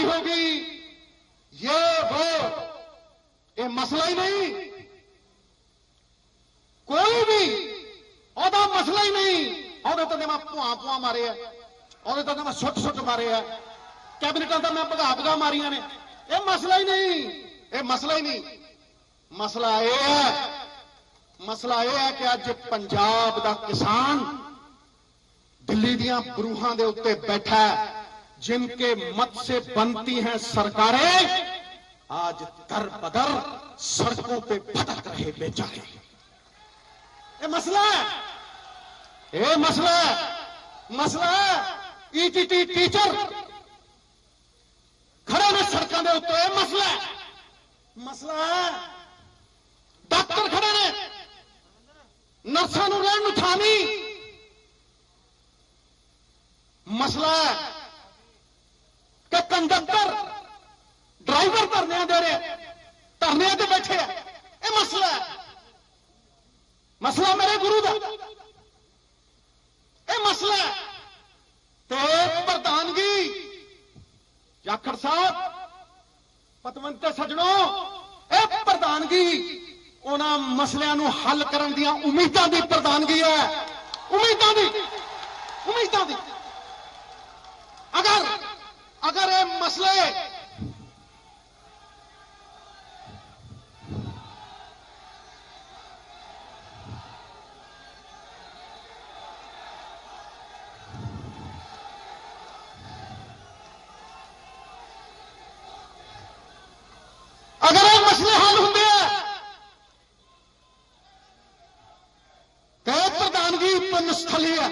महंगाई होगी, ये वो, ये मसला ही नहीं। कोई भी ओदा मसला ही नहीं। ओदे तो मैं भुआ भुआ मारे है, ओदे तो मैं सुट सुट मारे है, कैबिनेटा तो मैं भगा भगा मारिया ने। ये मसला ही नहीं, ये मसला ही नहीं। मसला यह है कि अज पंजाब दा किसान दिल्ली दियां बरूहां दे उत्ते बैठा है, जिनके मत से बनती हैं सरकारें, आज दर बदर सड़कों पे भटक रहे बेचारे। ये मसला है, ये मसला है, मसला है। ईटीटी टीचर खड़े ने सड़कों के उत्ते, मसला है, मसला है। डॉक्टर खड़े ने, नर्सां नूं रहण नूं थां नहीं, मसला है कि कंडक्टर ड्राइवर धरने दे रहे, धरने ते बैठे हैं, ये मसला है। मसला मेरे गुरु दा, ये मसला है। ते प्रधानगी जाखड़ साहब, पतवंते सजणों, ये प्रधानगी उन्हां मसलियां नूं हल करन दियां उम्मीदां दी प्रधानगी है, उम्मीदां दी, उम्मीदां दी। अगर ये मसले हल होंगे तो प्रधानगी पुण्यस्थली है,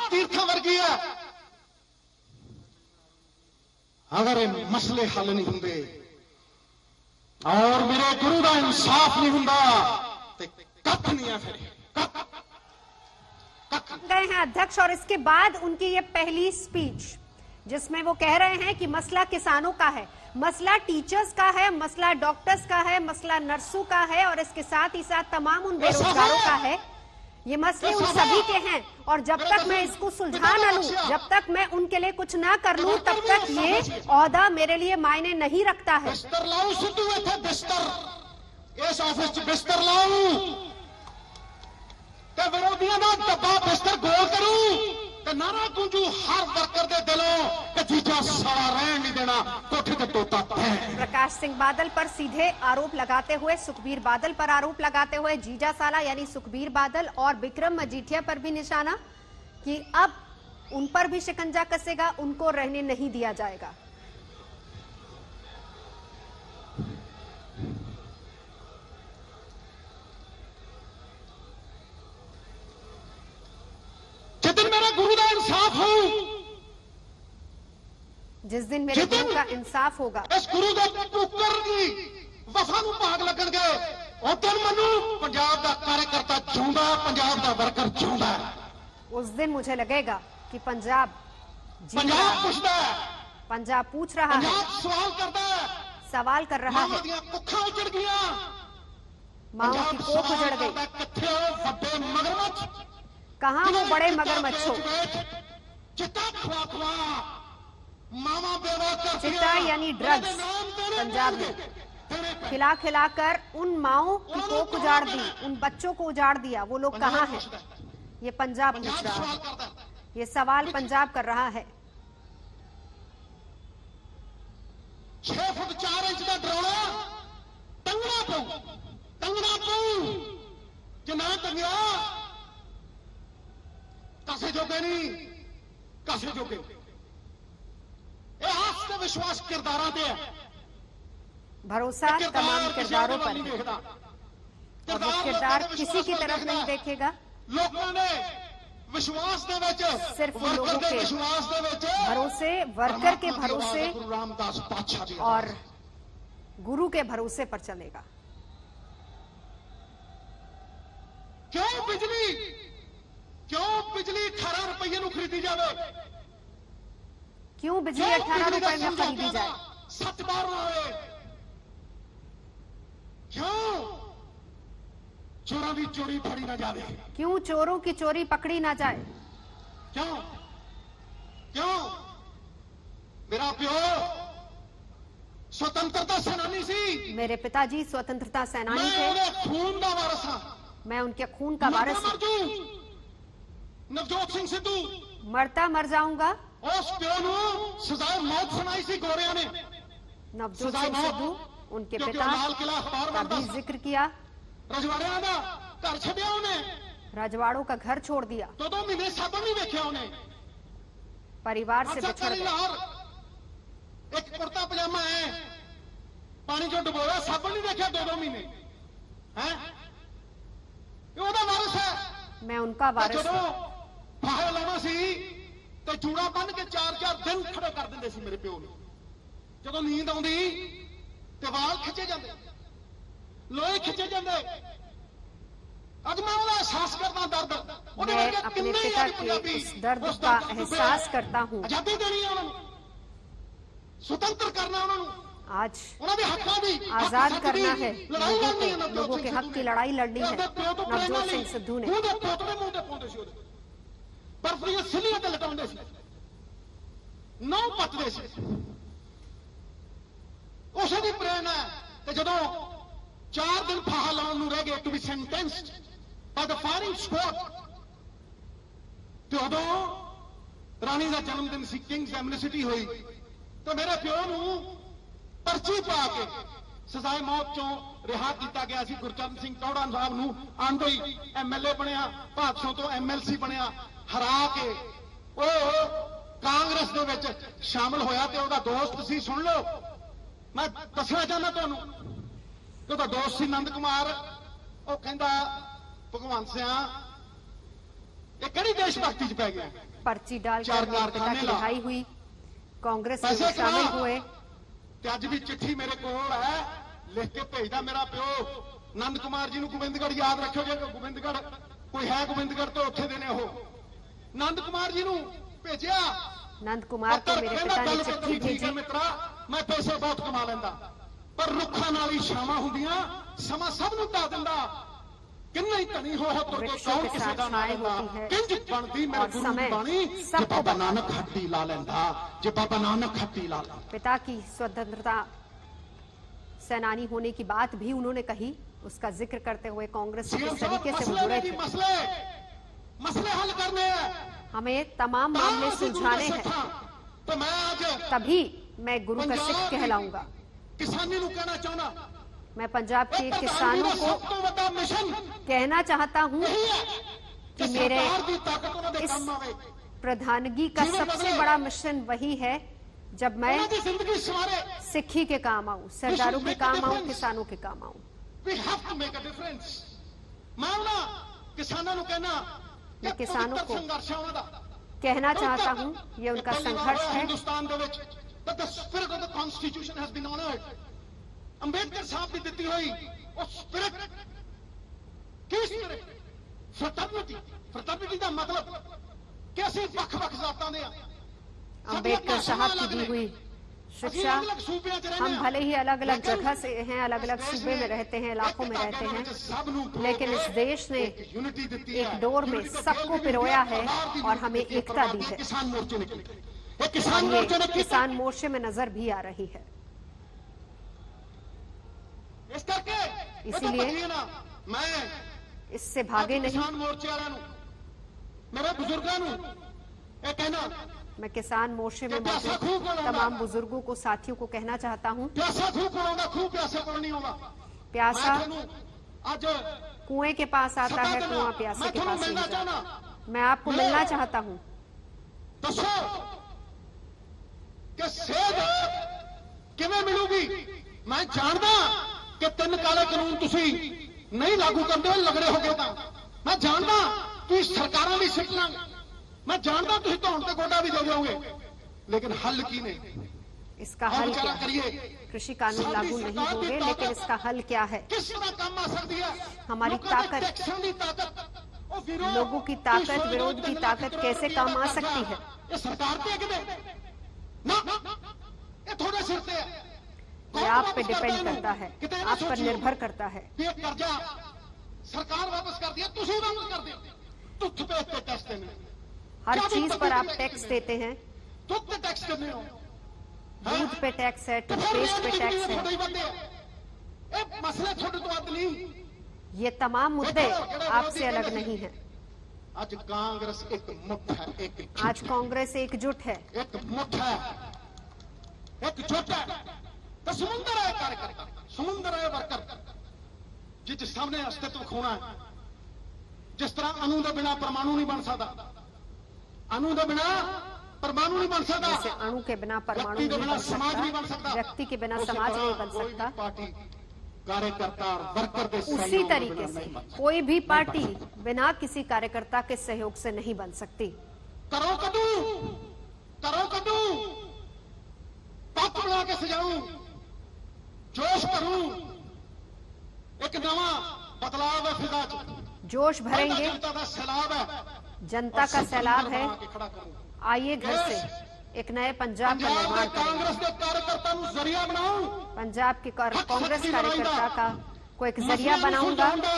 तीर्थ वर्गी है। अगर ये मसले हल नहीं होंगे और मेरे गुरु का इंसाफ नहीं होंगे तो कख नहीं है। फिर गए हैं अध्यक्ष, और इसके बाद उनकी ये पहली स्पीच जिसमें वो कह रहे हैं कि मसला किसानों का है, मसला टीचर्स का है, मसला डॉक्टर्स का है, मसला नर्सों का है, और इसके साथ ही साथ तमाम उन बेरोजगारों का है। ये मसले उन सभी के हैं, और जब तक मैं इसको सुलझा न लूं, जब तक मैं उनके लिए कुछ ना कर लूं, तब तक ये ओहदा मेरे लिए मायने नहीं रखता है। बिस्तर लाऊं सिद्धू, इत्थे बिस्तर, इस ऑफिस च बिस्तर लाऊं ते विरोधियों का डब्बा बिस्तर गोल करूं ते नारा गूंजू हर वर्कर दे दिलों कि जीजा साला रहन नहीं देना, कोठे ते तोता है। प्रकाश सिंह बादल पर सीधे आरोप लगाते हुए, सुखबीर बादल पर आरोप लगाते हुए जीजा साला यानी सुखबीर बादल और विक्रम मजीठिया पर भी निशाना कि अब उन पर भी शिकंजा कसेगा, उनको रहने नहीं दिया जाएगा। जिस दिन मेरे गुरु का इंसाफ होगा, इस गुरु के पुकर की वफा नूं भाग लगणगे, उधर मनु पंजाब का कार्यकर्ता जिउंदा, पंजाब का वर्कर जिउंदा। उस दिन मुझे लगेगा कि पंजाब पूछता है, पंजाब पूछ रहा है, सवाल करता है, सवाल कर रहा है। कुखा उजड़ गया, माओ की कोख उजड़ गई, कहां वो बड़े मगरमच्छ हो। चिट्टा यानी ड्रग्स पंजाब में खिला खिलाकर उन माओं की कोख उजाड़ दी, उन बच्चों को उजाड़ दिया। वो लोग कहां हैं? ये पंजाब पूछ रहा है, ये सवाल पंजाब कर रहा है। 6 फुट 4 इंच का ड्रोना टंगना पऊ कि ना टंगिया कसे जोगे नहीं, कसे जोगे। विश्वास किरदारां ते है, भरोसा तमाम किरदारों पर है, और वो किरदार किसी की तरफ नहीं देखेगा। लोगों ने विश्वास दे विच, सिर्फ लोगों के भरोसे, वर्कर के भरोसे और गुरु के भरोसे पर चलेगा। क्यों बिजली 18 रुपये में खरीदी जाए? क्यों बिजली 18 रुपए में खरीदी जाए? सच बार क्यों चोरों की चोरी फड़ी ना जाए? क्यों चोरों की चोरी पकड़ी ना जाए? क्यों मेरा प्यो स्वतंत्रता सेनानी सी, मेरे पिताजी स्वतंत्रता सेनानी मैं थे, उन्हें खून का वारिस हां, मैं उनके खून का वारिस हूं। नवजोत सिंह सिद्धू मरता मर जाऊंगा। उस प्यो नूं सजाए मौत सुनाई सी गोरिया ने, नवजोत सिंह सिद्धू उनके पिता लाल किला अखबार का भी जिक्र किया। रजवाड़ियां दा घर छड्या उन्हें, रजवाड़ों का घर छोड़ दिया, 2 महीने साबन नहीं देखा उन्हें, परिवार से बिछड़ गए। एक कुर्ता पजामा है, पानी चो डुबोया, साबन नहीं देखा 2 महीने है, ਉਹਦਾ ਵਾਰਿਸ ਹੈ। मैं उनका वारिस ਜਦੋਂ हूं। ਫਾਹੇ ਲਾਉਣਾ ਸੀ ਤੇ ਚੂੜਾ ਬੰਨ ਕੇ 4-4 ਦਿਨ ਖੜੇ ਕਰ ਦਿੰਦੇ ਸੀ ਮੇਰੇ ਪਿਓ ਨੂੰ। ਜਦੋਂ ਨੀਂਦ ਆਉਂਦੀ ਤੇ ਵਾਲ ਖਿੱਚੇ ਜਾਂਦੇ, ਲੋਹੇ ਖਿੱਚੇ ਜਾਂਦੇ। ਅੱਜ मैं ਉਹਦਾ एहसास करना दर्द, मैं अपने पिता के इस दर्द का एहसास करता हूं। आजादी देनी है उन्होंने, स्वतंत्र करना उन्होंने, आज उन्होंने हकों की आजाद करना है, लोगों के हक की लड़ाई लड़नी है। नवजोत सिंह सिद्धू ने पोतड़े मुंह ते पाउंदे सी, बर्फ दी सिल्लियां ते लटाउंदे सी, नौ पटदे सी। उसे दी प्रेरणा ते जदों 4 दिन फाहा लाउण नूं रह गए to be sentenced by the firing squad, ते उदों राणी दा जन्मदिन सी, किंग्स एमनेसिटी हुई, तो मेरे प्यो नूं पर्ची पा के सजाए मौत चों रिहा किया गया सी। गुरचरण सिंह टौड़ा साहब नूं आंदे ही MLA बनया, भादसों तो MLC बनया, हरा के ਉਹ कांग्रेस ਦੇ ਵਿੱਚ शामिल होया ਤੇ ਉਹਦਾ ਦੋਸਤ ਸੀ। सुन लो, मैं दसना चाहना ਤੁਹਾਨੂੰ ਕਿ ਉਹਦਾ ਦੋਸਤ ਸੀ नंद कुमार। ਉਹ ਕਹਿੰਦਾ ਭਗਵੰਤ ਸਿਆ ਇਹ ਕਿਹੜੀ देश भक्ति च पै गया। पर्ची डालकर मेरे पिता की रिहाई हुई, कांग्रेस में शामिल हुए। ਤੇ ਅੱਜ ਵੀ ਚਿੱਠੀ ਮੇਰੇ ਕੋਲ ਹੈ, ਲਿਖ ਕੇ ਭੇਜਦਾ ਮੇਰਾ ਪਿਓ ਨੰਦ ਕੁਮਾਰ ਜੀ ਨੂੰ। ਗੋਬਿੰਦਗੜ੍ਹ ਯਾਦ ਰੱਖਿਓ, ਜੇ ਗੋਬਿੰਦਗੜ੍ਹ ਕੋਈ ਹੈ ਗੋਬਿੰਦਗੜ੍ਹ ਤੋਂ ਉੱਥੇ ਦੇ ਨੇ ਉਹ। ਨੰਦ ਕੁਮਾਰ ਜੀ ਨੂੰ ਭੇਜਿਆ, नंद कुमार को मेरे पिता ने चिट्ठी भेजी। ਮਿੱਤਰਾ ਮੈਂ ਪੈਸੇ ਬਹੁਤ ਕਮਾ ਲੈਂਦਾ, ਪਰ ਰੁੱਖਾਂ ਨਾਲ ਹੀ ਛਾਵਾਂ ਹੁੰਦੀਆਂ, ਸਮਾਂ ਸਭ ਨੂੰ ਢਾ ਦਿੰਦਾ। ਕਿੰਨਾ ਹੀ ਧਨੀ ਹੋ ਤੁਰ ਕੇ ਕੌਣ ਕਿਸੇ ਦਾ ਨਾ ਲੈਂਦਾ, ਕਿੰਜ ਬਣਦੀ ਮੇਰੇ ਗੁਰੂ ਦੀ ਬਾਣੀ ਜੇ ਬਾਬਾ ਨਾਨਕ ਹੱਟੀ ਲਾ ਲੈਂਦਾ, ਜੇ ਬਾਬਾ ਨਾਨਕ हट्टी ला लेंदा। पिता की स्वतंत्रता सेनानी होने की बात भी उन्होंने कही, उसका जिक्र करते हुए कांग्रेस से किस तरीके से वो जुड़े थे। मसले हल करने हैं, हमें तमाम मामले सुलझाने हैं, तो मैं आज तभी मैं गुरु का सिख कहलाऊंगा। किसानी नूं कहना चाहना, मैं पंजाब के किसानों को कहना चाहता हूं कि मेरे इस प्रधानगी का सबसे बड़ा मिशन वही है जब मैं सिक्खी के काम आऊं, सरदारों के काम आऊं, किसानों के काम आऊं। मैं किसानों को कहना चाहता हूं, ये उनका संघर्ष है। अंबेडकर साहब की दी हुई फ्रेटर्निटी का मतलब कैसे वख-वख जातां दे अंबेडकर साहब की दी हुई शिक्षा, हम भले ही अलग अलग जगह से हैं, अलग अलग सूबे में रहते हैं, इलाकों में रहते हैं, लेकिन इस देश ने एक डोर में सबको पिरोया है और हमें एकता दी है। ये किसान मोर्चे में नजर भी आ रही है। इसीलिए मैं इससे भागे नहीं। मेरे बुजुर्गों मैं किसान मोर्चे में मौजूद तमाम बुजुर्गों को, साथियों को कहना चाहता हूं, प्यासा कुएं के पास आता है, कुआं प्यासे के पास नहीं जाता। मैं आपको मिलना चाहता हूं। मिलूगी मैं जानता कि 3 काले कानून तुसी नहीं लागू करते हो, लगड़े हो गए। मैं जानता तुम सरकारों भी सिट लांगे, मैं जानता तुम धौन पे गोडा भी दे दोगे, लेकिन हल की नहीं। इसका हल क्या है? कृषि कानून लागू नहीं होंगे, लेकिन इसका हल क्या है? किस तरह काम आ सकती है? हमारी ताकत, लोगों की ताकत, विरोध की ताकत कैसे काम आ सकती है? ये सरकार पे ना, ये थोड़े सिर पे है। ये आप पे डिपेंड करता है, आप पर निर्भर करता है। कर्जा सरकार वापस कर दिया, तुसी वापस कर दिया। तुथ पे टैक्स देने, हर चीज पर आप टैक्स देते हैं। तुथ टैक्स करने हो, दूध पे टैक्स है, टूथपेस्ट पे टैक्स है। मसले छोटे तो बात नहीं, ये तमाम मुद्दे आपसे अलग नहीं है। आज कांग्रेस एक मुठ है, एक आज कांग्रेस एकजुट है, एक मुठ है, एकजुट है। तो समुद्र है कार्यकर्ता, समुद्र है वर्कर, जिस सामने अस्तित्व खोना है। जिस तरह अणु के बिना परमाणु नहीं बन सकता, अणु के बिना परमाणु नहीं बन सकता, जैसे अणु के बिना परमाणु व्यक्ति के नहीं बिना बन समाज नहीं बन सकता, सकता, व्यक्ति के बिना समाज नहीं बन सकता, पार्टी कार्यकर्ता और वर्कर के उसी सहयोग के तरीके बिना से नहीं बन सकती। कोई भी पार्टी बिना किसी कार्यकर्ता के सहयोग से नहीं बन सकती। करो कदू, करो कदू, पक बना के सजाऊं, जोश करूं, एक नवा बदलाव है फिजा च, जोश भरेंगे, जनता का सैलाब है, जनता का सैलाब है। बना के खड़ा करूं। आइए घर से एक नए पंजाब का पंजाब निर्माण के करेंगे। कांग्रेस के कार्यकर्ता को जरिया बनाऊं, पंजाब के कांग्रेस की कार्यकर्ता का को एक मसले जरिया नु बनाऊंगा। सुलझाऊंगा,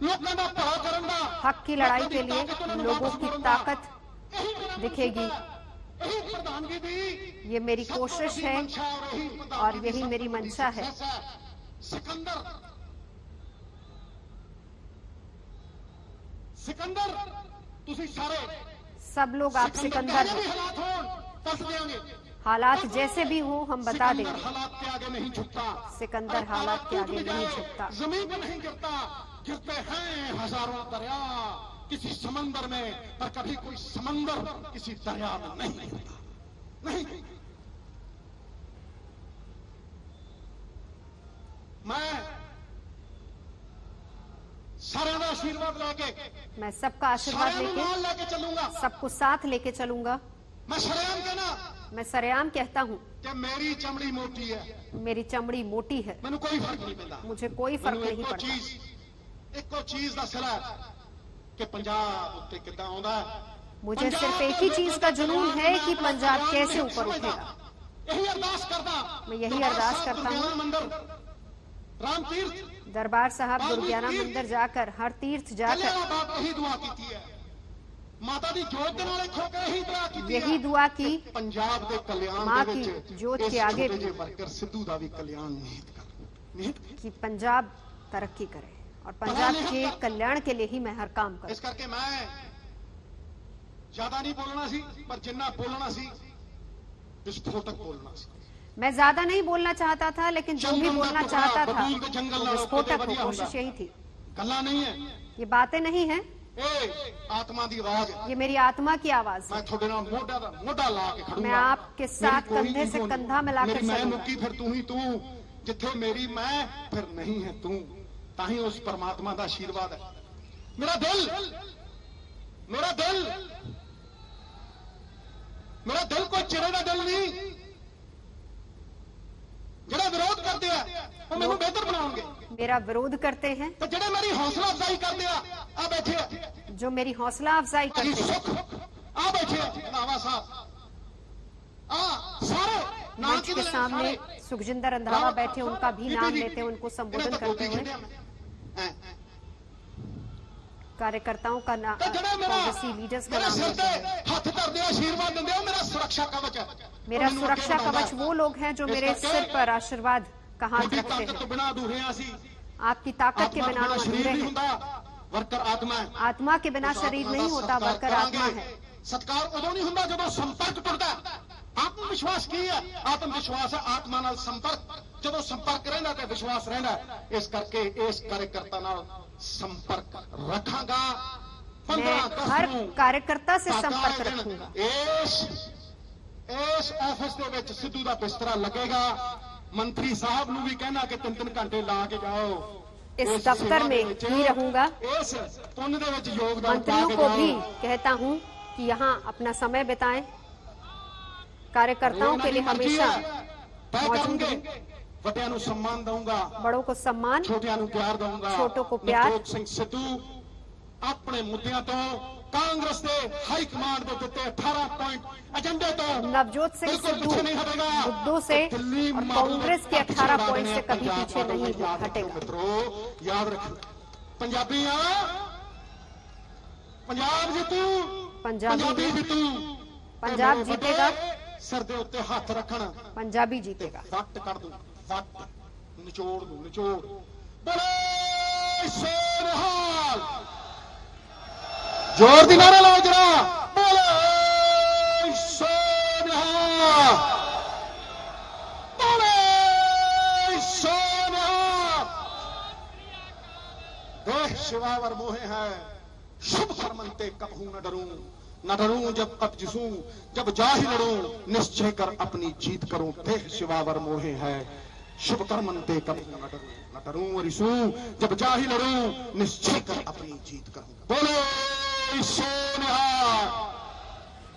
लोगों का भला करूंगा। हक की लड़ाई के लिए लोगों की ताकत यही मेरा दिखेगी। यही प्रधानगी दी, ये मेरी कोशिश है और यही मेरी मंशा है। सिकंदर, सिकंदर, तुसी सारे सब लोग आप सिकंदर भी हैं। हालात हो पलट देंगे। हालात जैसे भी हो हम बता सिकंदर देंगे। हालात के आगे नहीं झुकता, सिकंदर हालात के आगे नहीं झुकता। जमीन पर नहीं गिरता, गिरते हैं हजारों दरिया किसी समंदर में, पर कभी कोई समंदर किसी दरिया में नहीं गिरता, नहीं। मैं सारे का आशीर्वाद लेके, मैं सबका आशीर्वाद सारे लेके, नाल लेके चलूंगा। सबको साथ लेके चलूंगा। मैं सरेआम कहना मैं सरेआम कहता हूँ कि मेरी चमड़ी मोटी है, मेरी चमड़ी मोटी है, मैंने कोई फर्क नहीं पैदा, मुझे कोई फर्क ਮੈਨੂੰ नहीं पड़ता। ਇੱਕੋ ਚੀਜ਼ ਦਾ ਸਿਲਾ ਕਿ ਪੰਜਾਬ ਉੱਤੇ ਕਿੱਦਾਂ ਆਉਂਦਾ। मुझे सिर्फ एक ही चीज का जुनून है कि पंजाब कैसे ऊपर उठेगा। यही अरदास करता, मैं यही अरदास करता हूँ। मंदिर राम तीर्थ दरबार साहब दुर्गियाना मंदिर जाकर, हर तीर्थ जाकर कल्याण बाप यही दुआ की है, माता दी जोत दे नाल खो के यही दुआ की है। यही दुआ की पंजाब दे कल्याण माँ दे की विच जोत के इस आगे छोटे भी ਜਿਹੇ वर्कर सिद्धू दा भी कल्याण निहित कर, निहित कि पंजाब तरक्की करे और पंजाब के कल्याण के लिए ही मैं हर काम करूं। इस करके मैं ज्यादा नहीं बोलना सी, पर जिन्ना बोलना सी विस्फोटक बोलना सी। मैं ज्यादा नहीं बोलना चाहता था, लेकिन जो भी बोलना चाहता था बबूल के जंगल वो नालों विस्फोटक हो, बढ़िया कोशिश होंदा। यही थी। गल्ला नहीं है, ये बातें नहीं है, ए आत्मा दी आवाज है। ये मेरी आत्मा की आवाज है। मैं थोड़े नाल मोढा दा मोढा ला के खड़ूंगा। मैं आपके साथ मेरी कोई कंधे से ईगो नहीं। कंधा मिलाकर मेरी मैं चलूंगा। मुक्की फिर तू ही तू, जिथे मेरी मैं फिर नहीं है तू, ताही उस परमात्मा का आशीर्वाद है। मेरा दिल, मेरा दिल, मेरा दिल कोई चिड़े का दिल नहीं। ਜਿਹੜਾ ਵਿਰੋਧ ਕਰਦੇ ਆ ਉਹ ਮੈਨੂੰ ਬਿਹਤਰ ਬਣਾਉਣਗੇ, मेरा विरोध करते हैं, ਤੇ ਜਿਹੜੇ ਮੇਰੀ ਹੌਸਲਾ ਅਫਜ਼ਾਈ ਕਰਦੇ ਆ ਬੈਠੇ ਆ जो मेरी हौसला अफजाई ਅਜੀ करते हैं। ਸੁਖ ਆ ਬੈਠੇ ਆ ਨਾਵਾ ਸਾਹਿਬ ਸਾਰੇ ਨਾਂ मंच के सामने सुखजिंदर रंधावा बैठे, उनका भी नाम लेते हैं, उनको संबोधन करते हुए कार्यकर्ताओं का नाम, कांग्रेसी लीडर्स का नाम लेते हैं। ਹੱਥ ਧਰਦੇ ਆ ਆਸ਼ੀਰਵਾਦ ਦਿੰਦੇ ਆ, ਮੇਰਾ ਸੁਰੱਖਿਆ कवच है। मेरा सुरक्षा कवच वो लोग हैं जो मेरे सिर पर आशीर्वाद का हाथ ਤੁਹਾਡੀ रखते ਤਾਕਤ ਤੋਂ हैं। ਬਿਨਾਂ ਅਧੂਰੇ ਆ ਅਸੀਂ। आपकी ताकत के बिना हम आत्मा शरीर अधूरे नहीं हैं। ਹੁੰਦਾ, वर्कर आत्मा है। आत्मा के बिना शरीर नहीं होता, वर्कर आत्मा है। सत्कार उदों नहीं ਹੁੰਦਾ ਜਦੋਂ ਸੰਪਰਕ ਟੁੱਟਦਾ। आत्म विश्वास की है, आत्म विश्वास है आत्मा नाल संपर्क, ਜਦੋਂ संपर्क ਰਹਿੰਦਾ ਤੇ विश्वास ਰਹਿੰਦਾ। ਇਸ ਕਰਕੇ ਇਸ कार्यकर्ता ਨਾਲ संपर्क रखांगा। मैं हर कार्यकर्ता से संपर्क रखूंगा। इस ऑफिस ਦੇ ਵਿੱਚ ਸਿੱਧੂ ਦਾ ਬਿਸਤਰਾ ਲੱਗੇਗਾ। मंत्री साहब ਨੂੰ ਵੀ ਕਹਿਣਾ कि 3-3 घंटे ला के जाओ। इस दफ्तर में ही रहूंगा। इस पुण्य ਦੇ ਵਿੱਚ योगदान मंत्रियों को भी कहता हूं कि यहाँ अपना समय बिताएं, कार्यकर्ताओं के लिए हमेशा मौजूद रहें। ਵੱਡਿਆਂ ਨੂੰ सम्मान दूंगा, बड़ों को सम्मान, ਛੋਟਿਆਂ ਨੂੰ ਪਿਆਰ दूंगा। छोटों को प्यार। नवजोत ਸਿੰਘ ਸਿੱਧੂ ਆਪਣੇ ਮੁੱਦਿਆਂ ਤੋਂ, ਕਾਂਗਰਸ ਦੇ ਹਾਈ ਕਮਾਂਡ ਦੇ ਦਿੱਤੇ 18 ਪੁਆਇੰਟ ਏਜੰਡੇ ਤੋਂ नवजोत सिंह बिल्कुल सिद्धू पीछे नहीं हटेगा। मुद्दों से दिल्ली और मॉडल कांग्रेस के 18 पॉइंट से कभी पंजाब पीछे मॉडल नहीं याद रखो हटेगा। मित्रों, याद रखो पंजाबियां, पंजाब जीतू, पंजाबी पंजाबी जीतू, पंजाब जीतेगा। सिर दे उत्ते हाथ रखण पंजाबी जीतेगा। वट कर दूं, वट निचोड़ दूं, निचोड़। बोले सोनिहाल, जोर दी नारा लाओ जरा, बोले सोनिहाल, बोले सोनिहाल। देह शिवावर मोहे है, शुभ कर्मंते कबहू न डरूं, न डरूं जब तक जिसूं, जब जाहि लड़ूं, निश्चय कर अपनी जीत करूं। देह शिवावर मोहे है, शुभ कर्मंते कबहू न डरूं, न डरूं रिसूं, जब जाहि लड़ूं, निश्चय कर अपनी जीत करूं। बोलो सोनिहाल।